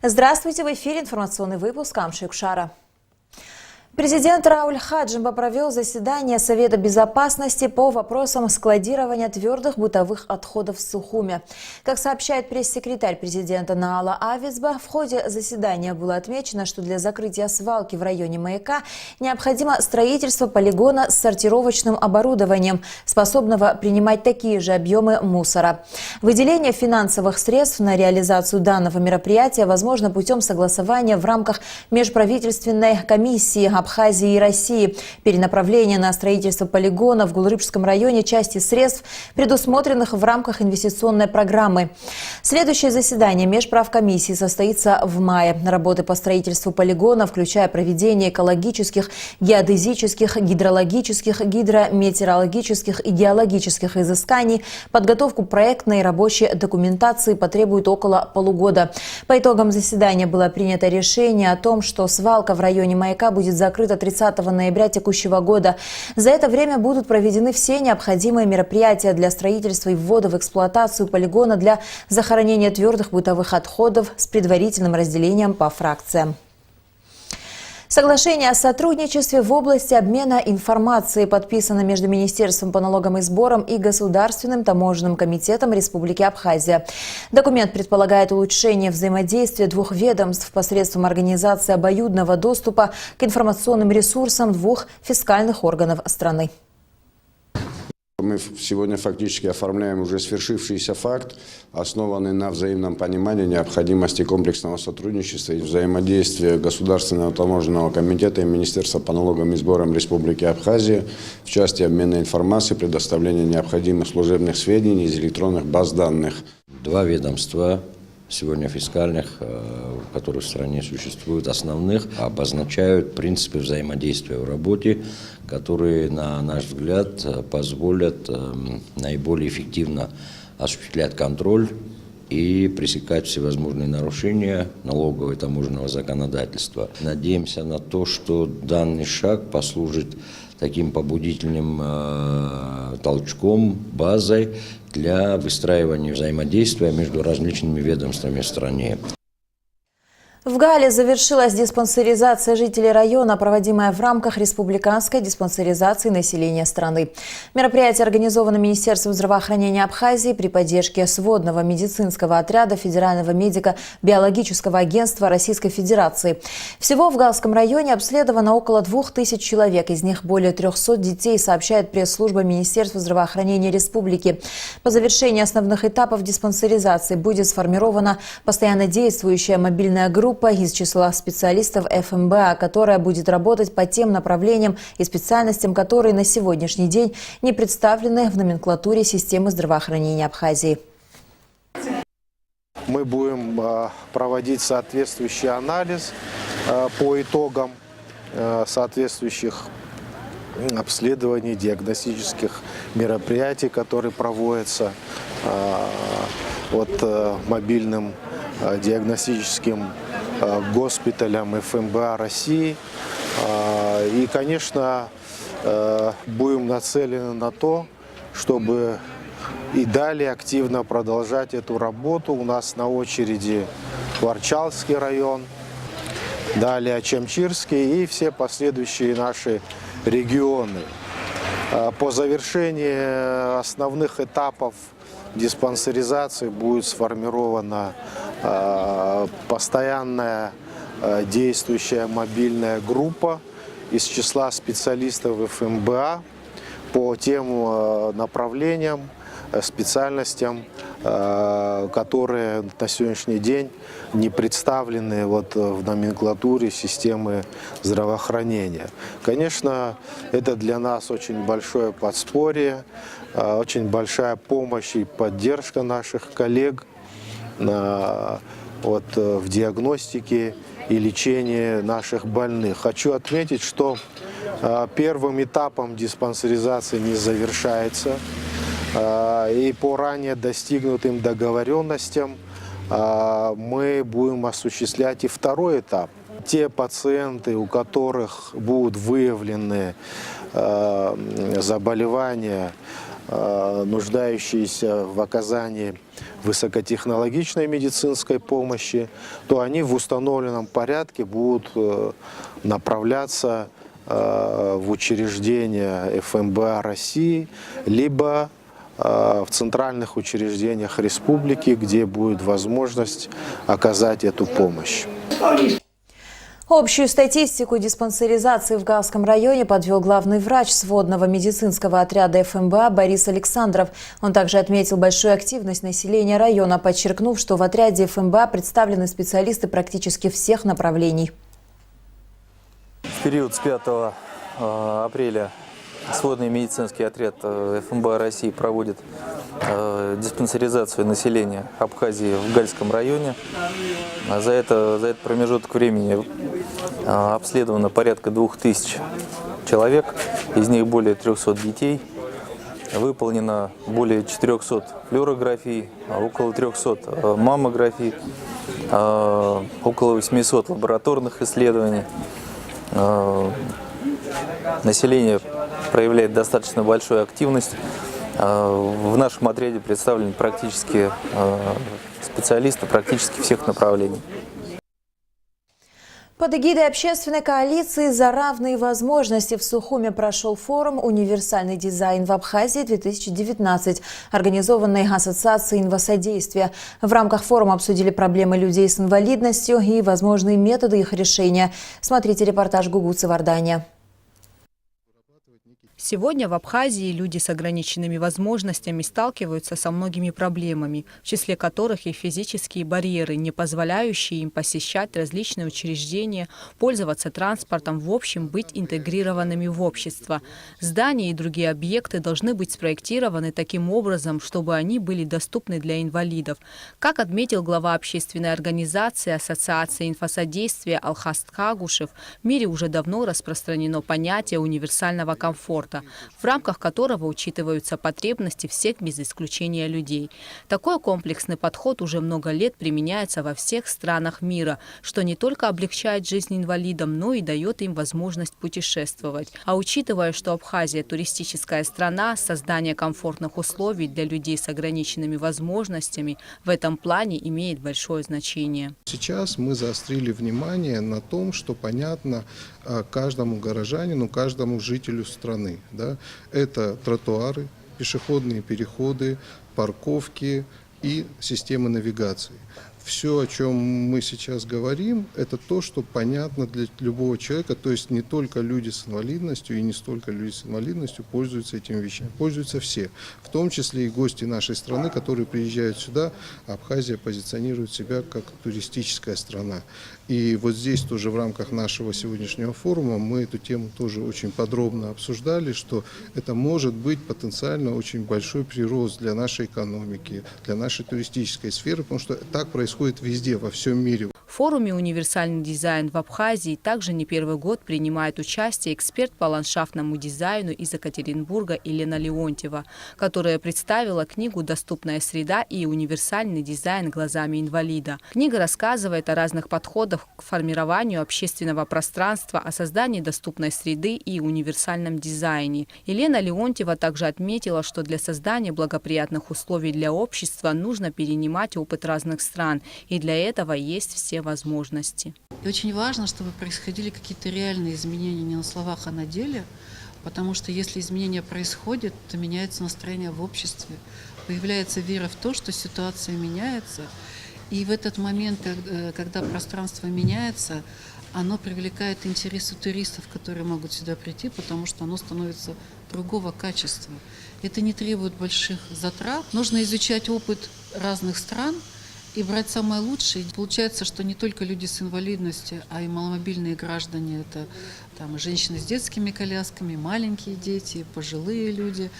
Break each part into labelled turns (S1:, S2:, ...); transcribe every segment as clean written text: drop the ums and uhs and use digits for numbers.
S1: Здравствуйте, в эфире информационный выпуск Амши Юкшара. Президент Рауль Хаджимба провел заседание Совета безопасности по вопросам складирования твердых бытовых отходов в Сухуме. Как сообщает пресс-секретарь президента Наала Авицба, в ходе заседания было отмечено, что для закрытия свалки в районе маяка необходимо строительство полигона с сортировочным оборудованием, способного принимать такие же объемы мусора. Выделение финансовых средств на реализацию данного мероприятия возможно путем согласования в рамках межправительственной комиссии Абхазии и России. Перенаправление на строительство полигона в Гулрыбском районе части средств, предусмотренных в рамках инвестиционной программы. Следующее заседание межправкомиссии состоится в мае. Работы по строительству полигона, включая проведение экологических, геодезических, гидрологических, гидрометеорологических и геологических изысканий, подготовку проектной и рабочей документации, потребует около полугода. По итогам заседания было принято решение о том, что свалка в районе маяка будет закрыта 30 ноября текущего года. За это время будут проведены все необходимые мероприятия для строительства и ввода в эксплуатацию полигона для захоронения твердых бытовых отходов с предварительным разделением по фракциям. Соглашение о сотрудничестве в области обмена информацией подписано между Министерством по налогам и сборам и Государственным таможенным комитетом Республики Абхазия. Документ предполагает улучшение взаимодействия двух ведомств посредством организации обоюдного доступа к информационным ресурсам двух фискальных органов страны.
S2: Мы сегодня фактически оформляем уже свершившийся факт, основанный на взаимном понимании необходимости комплексного сотрудничества и взаимодействия Государственного таможенного комитета и Министерства по налогам и сборам Республики Абхазия в части обмена информацией, предоставления необходимых служебных сведений из электронных баз данных.
S3: Два ведомства сегодня фискальных, которые в стране существуют, основных, обозначают принципы взаимодействия в работе, которые, на наш взгляд, позволят наиболее эффективно осуществлять контроль и пресекать всевозможные нарушения налогового и таможенного законодательства. Надеемся на то, что данный шаг послужит таким побудительным толчком, базой для выстраивания взаимодействия между различными ведомствами в стране.
S1: В Гале завершилась диспансеризация жителей района, проводимая в рамках республиканской диспансеризации населения страны. Мероприятие организовано Министерством здравоохранения Абхазии при поддержке сводного медицинского отряда Федерального медико-биологического агентства Российской Федерации. Всего в Галском районе обследовано около 2000 человек, из них более 300 детей, сообщает пресс-служба Министерства здравоохранения Республики. По завершении основных этапов диспансеризации будет сформирована постоянно действующая мобильная группа из числа специалистов ФМБА, которая будет работать по тем направлениям и специальностям, которые на сегодняшний день не представлены в номенклатуре системы здравоохранения Абхазии.
S4: Мы будем проводить соответствующий анализ по итогам соответствующих обследований, диагностических мероприятий, которые проводятся мобильным диагностическим госпиталям ФМБА России. И, конечно, будем нацелены на то, чтобы и далее активно продолжать эту работу. У нас на очереди Ворчалский район, далее Чемчирский и все последующие наши регионы. По завершении основных этапов диспансеризации будет сформирована постоянная действующая мобильная группа из числа специалистов ФМБА по тем направлениям, специальностям, которые на сегодняшний день не представлены в номенклатуре системы здравоохранения. Конечно, это для нас очень большое подспорье, очень большая помощь и поддержка наших коллег в диагностике и лечении наших больных. Хочу отметить, что первым этапом диспансеризации не завершается. И по ранее достигнутым договоренностям мы будем осуществлять и второй этап. Те пациенты, у которых будут выявлены заболевания нуждающиеся в оказании высокотехнологичной медицинской помощи, то они в установленном порядке будут направляться в учреждения ФМБА России, либо в центральных учреждениях республики, где будет возможность оказать эту помощь.
S1: Общую статистику диспансеризации в Галском районе подвел главный врач сводного медицинского отряда ФМБА Борис Александров. Он также отметил большую активность населения района, подчеркнув, что в отряде ФМБА представлены специалисты практически всех направлений.
S5: В период с 5 апреля сводный медицинский отряд ФМБА России проводит диспансеризацию населения Абхазии в Гальском районе. За этот промежуток времени обследовано порядка 2000 человек, из них более 300 детей. Выполнено более 400 флюорографий, около 300 маммографий, около 800 лабораторных исследований. Население проявляет достаточно большую активность. В нашем отряде представлены практически специалисты практически всех направлений.
S1: Под эгидой общественной коалиции «За равные возможности» в Сухуме прошел форум «Универсальный дизайн в Абхазии-2019», организованный Ассоциацией инвасодействия. В рамках форума обсудили проблемы людей с инвалидностью и возможные методы их решения. Смотрите репортаж Гугуцы Вардания.
S6: Сегодня в Абхазии люди с ограниченными возможностями сталкиваются со многими проблемами, в числе которых и физические барьеры, не позволяющие им посещать различные учреждения, пользоваться транспортом, в общем, быть интегрированными в общество. Здания и другие объекты должны быть спроектированы таким образом, чтобы они были доступны для инвалидов. Как отметил глава общественной организации Ассоциации инфосодействия Алхас Кагушев, в мире уже давно распространено понятие универсального комфорта, в рамках которого учитываются потребности всех без исключения людей. Такой комплексный подход уже много лет применяется во всех странах мира, что не только облегчает жизнь инвалидам, но и дает им возможность путешествовать. А учитывая, что Абхазия – туристическая страна, создание комфортных условий для людей с ограниченными возможностями в этом плане имеет большое значение.
S7: Сейчас мы заострили внимание на том, что понятно каждому горожанину, каждому жителю страны. Да? Это тротуары, пешеходные переходы, парковки и системы навигации. Все, о чем мы сейчас говорим, это то, что понятно для любого человека, то есть не только люди с инвалидностью и не столько люди с инвалидностью пользуются этими вещами, пользуются все, в том числе и гости нашей страны, которые приезжают сюда. Абхазия позиционирует себя как туристическая страна. И вот здесь тоже в рамках нашего сегодняшнего форума мы эту тему тоже очень подробно обсуждали, что это может быть потенциально очень большой прирост для нашей экономики, для нашей туристической сферы, потому что так происходит везде, во всем мире.
S6: В форуме «Универсальный дизайн в Абхазии» также не первый год принимает участие эксперт по ландшафтному дизайну из Екатеринбурга Елена Леонтьева, которая представила книгу «Доступная среда и универсальный дизайн глазами инвалида». Книга рассказывает о разных подходах к формированию общественного пространства, о создании доступной среды и универсальном дизайне. Елена Леонтьева также отметила, что для создания благоприятных условий для общества нужно перенимать опыт разных стран, и для этого есть все возможности.
S8: И очень важно, чтобы происходили какие-то реальные изменения не на словах, а на деле, потому что если изменения происходят, то меняется настроение в обществе, появляется вера в то, что ситуация меняется, и в этот момент, когда пространство меняется, оно привлекает интересы туристов, которые могут сюда прийти, потому что оно становится другого качества. Это не требует больших затрат. Нужно изучать опыт разных стран и брать самое лучшее. Получается, что не только люди с инвалидностью, а и маломобильные граждане, это там, женщины с детскими колясками, маленькие дети, пожилые люди,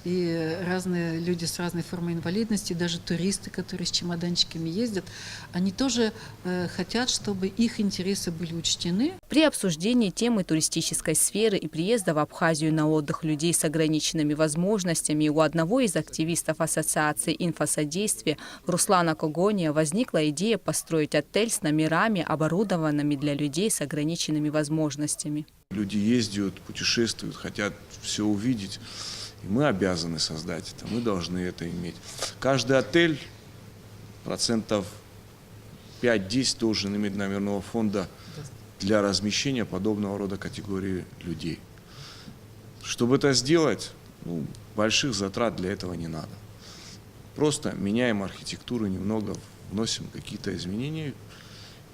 S8: и разные люди с разной формой инвалидности, даже туристы, которые с чемоданчиками ездят, они тоже хотят, чтобы их интересы были учтены.
S6: При обсуждении темы туристической сферы и приезда в Абхазию на отдых людей с ограниченными возможностями у одного из активистов Ассоциации инфосодействия Руслана Когония возникла идея построить отель с номерами, оборудованными для людей с ограниченными возможностями.
S9: Люди ездят, путешествуют, хотят все увидеть. И мы обязаны создать это, мы должны это иметь. Каждый отель 5-10% должен иметь номерного фонда для размещения подобного рода категории людей. Чтобы это сделать, больших затрат для этого не надо. Просто меняем архитектуру немного, вносим какие-то изменения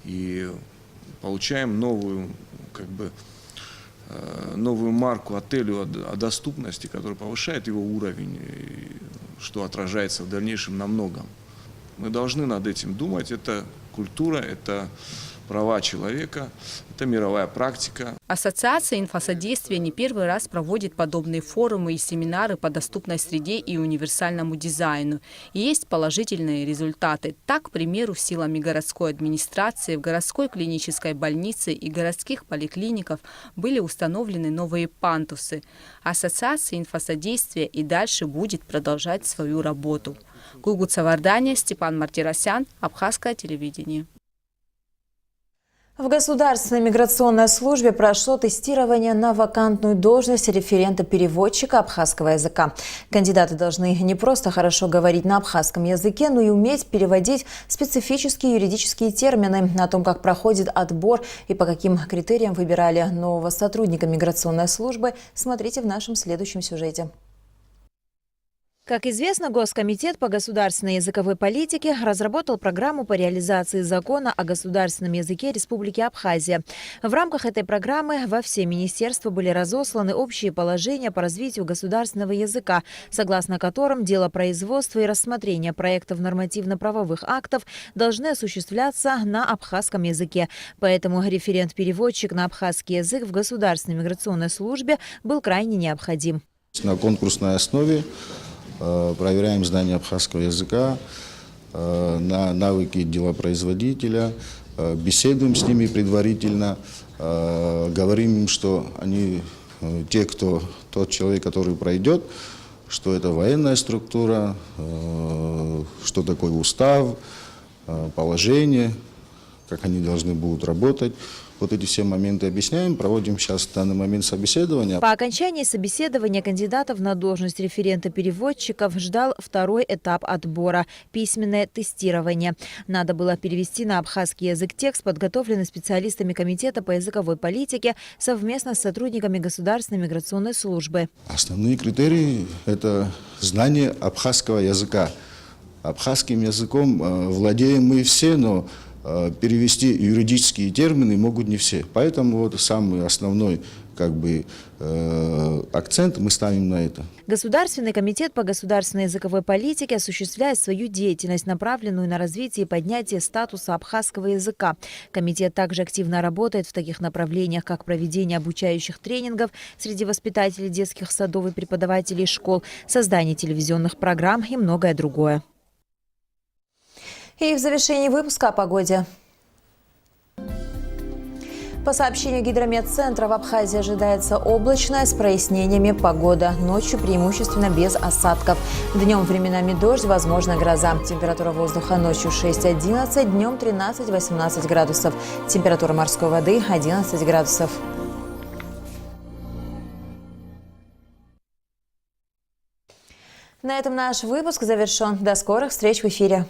S9: и получаем новую марку отелю о доступности, которая повышает его уровень, что отражается в дальнейшем на многом. Мы должны над этим думать. Это культура, это права человека, это мировая практика.
S6: Ассоциация инфосодействия не первый раз проводит подобные форумы и семинары по доступной среде и универсальному дизайну. И есть положительные результаты. Так, к примеру, силами городской администрации, в городской клинической больнице и городских поликлиников были установлены новые пандусы. Ассоциация инфосодействия и дальше будет продолжать свою работу. Гугут Савардания, Степан Мартиросян, Абхазское телевидение.
S1: В Государственной миграционной службе прошло тестирование на вакантную должность референта-переводчика абхазского языка. Кандидаты должны не просто хорошо говорить на абхазском языке, но и уметь переводить специфические юридические термины. О том, как проходит отбор и по каким критериям выбирали нового сотрудника миграционной службы, смотрите в нашем следующем сюжете. Как известно, Госкомитет по государственной языковой политике разработал программу по реализации закона о государственном языке Республики Абхазия. В рамках этой программы во все министерства были разосланы общие положения по развитию государственного языка, согласно которым дело производства и рассмотрения проектов нормативно-правовых актов должны осуществляться на абхазском языке. Поэтому референт-переводчик на абхазский язык в Государственной миграционной службе был крайне необходим.
S10: На конкурсной основе проверяем знание абхазского языка, на навыки делопроизводителя, беседуем с ними предварительно, говорим им, что они, тот человек, который пройдет, что это военная структура, что такое устав, положение, как они должны будут работать. Вот эти все моменты объясняем, проводим сейчас в данный момент собеседование.
S1: По окончании собеседования кандидатов на должность референта-переводчиков ждал второй этап отбора – письменное тестирование. Надо было перевести на абхазский язык текст, подготовленный специалистами Комитета по языковой политике совместно с сотрудниками Государственной миграционной службы.
S10: Основные критерии – это знание абхазского языка. Абхазским языком владеем мы все, но перевести юридические термины могут не все. Поэтому вот самый основной акцент мы ставим на это.
S1: Государственный комитет по государственной языковой политике осуществляет свою деятельность, направленную на развитие и поднятие статуса абхазского языка. Комитет также активно работает в таких направлениях, как проведение обучающих тренингов среди воспитателей детских садов и преподавателей школ, создание телевизионных программ и многое другое. И в завершении выпуска о погоде. По сообщению Гидрометцентра, в Абхазии ожидается облачная с прояснениями погода. Ночью преимущественно без осадков. Днем временами дождь, возможно гроза. Температура воздуха ночью 6-11, днем 13-18 градусов. Температура морской воды 11 градусов. На этом наш выпуск завершен. До скорых встреч в эфире.